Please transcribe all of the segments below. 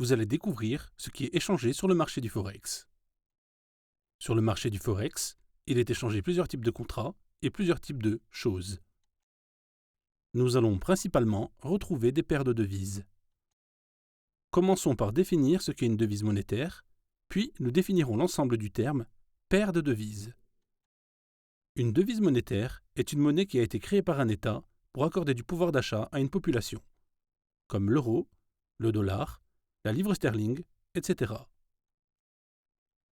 vous allez découvrir ce qui est échangé sur le marché du Forex. Sur le marché du Forex, il est échangé plusieurs types de contrats et plusieurs types de choses. Nous allons principalement retrouver des paires de devises. Commençons par définir ce qu'est une devise monétaire, puis nous définirons l'ensemble du terme « paire de devises ». Une devise monétaire est une monnaie qui a été créée par un État pour accorder du pouvoir d'achat à une population, comme l'euro, le dollar, la livre sterling, etc.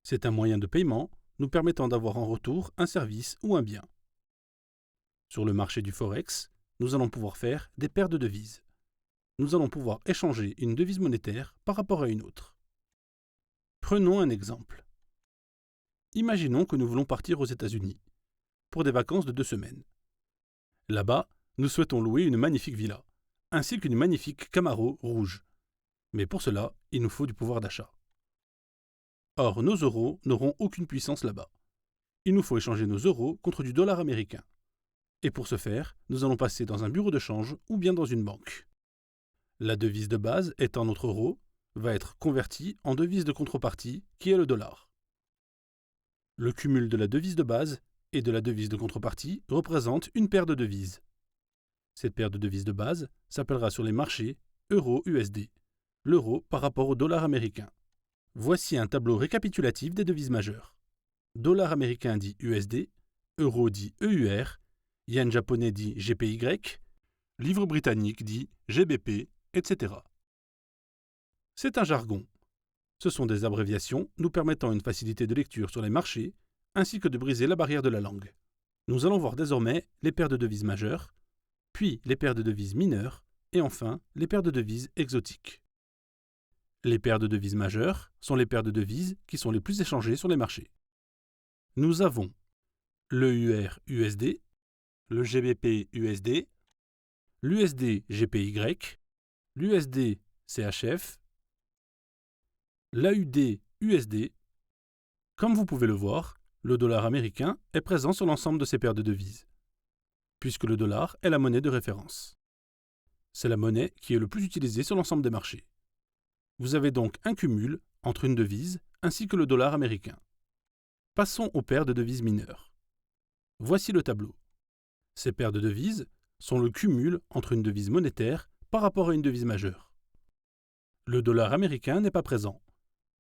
C'est un moyen de paiement nous permettant d'avoir en retour un service ou un bien. Sur le marché du Forex, nous allons pouvoir faire des paires de devises. Nous allons pouvoir échanger une devise monétaire par rapport à une autre. Prenons un exemple. Imaginons que nous voulons partir aux États-Unis pour des vacances de 2 semaines. Là-bas, nous souhaitons louer une magnifique villa, ainsi qu'une magnifique Camaro rouge. Mais pour cela, il nous faut du pouvoir d'achat. Or, nos euros n'auront aucune puissance là-bas. Il nous faut échanger nos euros contre du dollar américain. Et pour ce faire, nous allons passer dans un bureau de change ou bien dans une banque. La devise de base, étant notre euro, va être convertie en devise de contrepartie, qui est le dollar. Le cumul de la devise de base et de la devise de contrepartie représente une paire de devises. Cette paire de devises de base s'appellera sur les marchés euro-USD, l'euro par rapport au dollar américain. Voici un tableau récapitulatif des devises majeures. Dollar américain dit USD, euro dit EUR, yen japonais dit GPY, livre britannique dit GBP, etc. C'est un jargon. Ce sont des abréviations nous permettant une facilité de lecture sur les marchés, ainsi que de briser la barrière de la langue. Nous allons voir désormais les paires de devises majeures, puis les paires de devises mineures, et enfin les paires de devises exotiques. Les paires de devises majeures sont les paires de devises qui sont les plus échangées sur les marchés. Nous avons l'EUR-USD, le GBP-USD, l'USD-GPY, l'USD-CHF, l'AUD-USD. Comme vous pouvez le voir, le dollar américain est présent sur l'ensemble de ces paires de devises, puisque le dollar est la monnaie de référence. C'est la monnaie qui est le plus utilisée sur l'ensemble des marchés. Vous avez donc un cumul entre une devise ainsi que le dollar américain. Passons aux paires de devises mineures. Voici le tableau. Ces paires de devises sont le cumul entre une devise monétaire par rapport à une devise majeure. Le dollar américain n'est pas présent.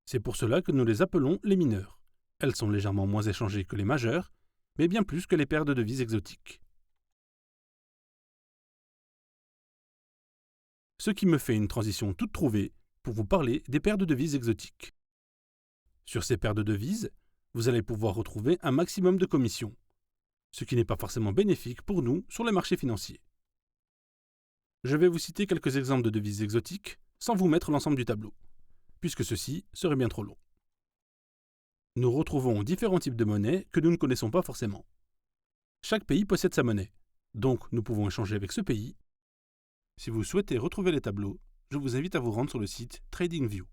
C'est pour cela que nous les appelons les mineurs. Elles sont légèrement moins échangées que les majeures, mais bien plus que les paires de devises exotiques. Ce qui me fait une transition toute trouvée pour vous parler des paires de devises exotiques. Sur ces paires de devises, vous allez pouvoir retrouver un maximum de commissions, ce qui n'est pas forcément bénéfique pour nous sur les marchés financiers. Je vais vous citer quelques exemples de devises exotiques sans vous mettre l'ensemble du tableau, puisque ceci serait bien trop long. Nous retrouvons différents types de monnaies que nous ne connaissons pas forcément. Chaque pays possède sa monnaie, donc nous pouvons échanger avec ce pays. Si vous souhaitez retrouver les tableaux, je vous invite à vous rendre sur le site TradingView.